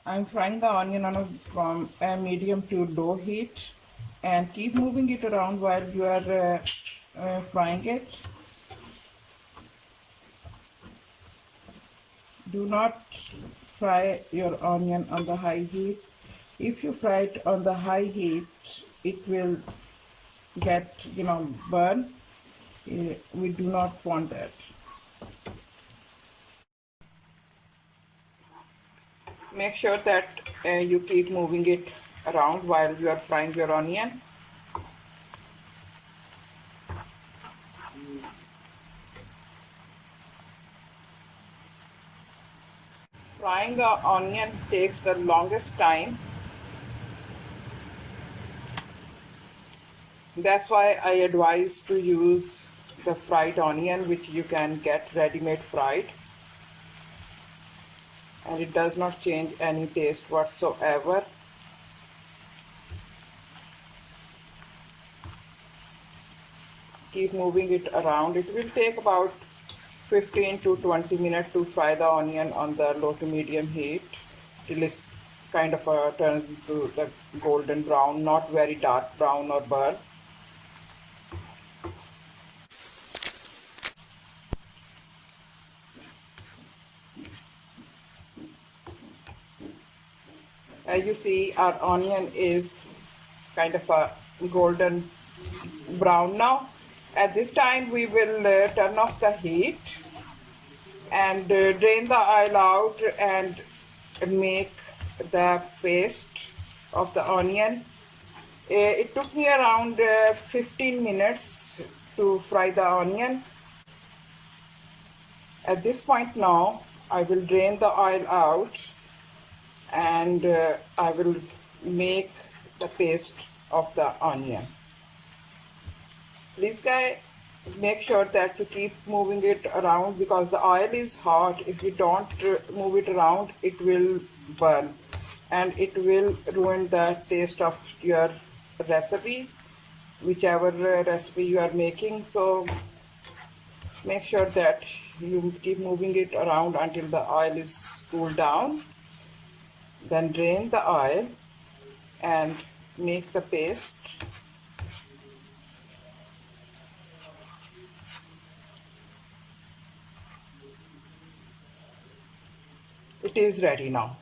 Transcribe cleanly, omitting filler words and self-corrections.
I'm frying the onion on from a medium to low heat, and keep moving it around while you are frying it. Do not fry your onion on the high heat. If you fry it on the high heat, it will get, burn. We do not want that. Make sure that you keep moving it around while you are frying your onion. Frying the onion takes the longest time. That's why I advise to use the fried onion, which you can get ready-made fried, and it does not change any taste whatsoever. Keep moving it around. It will take about 15 to 20 minutes to fry the onion on the low to medium heat till it's kind of turns into the golden brown, not very dark brown or burnt. As you see, our onion is kind of a golden brown now. At this time, we will turn off the heat and drain the oil out and make the paste of the onion. It took me around 15 minutes to fry the onion. At this point now, I will drain the oil out and I will make the paste of the onion. Please guys, make sure that you keep moving it around because the oil is hot. If you don't move it around, it will burn and it will ruin the taste of your recipe, whichever recipe you are making. So make sure that you keep moving it around until the oil is cooled down. Then drain the oil and make the paste. It is ready now.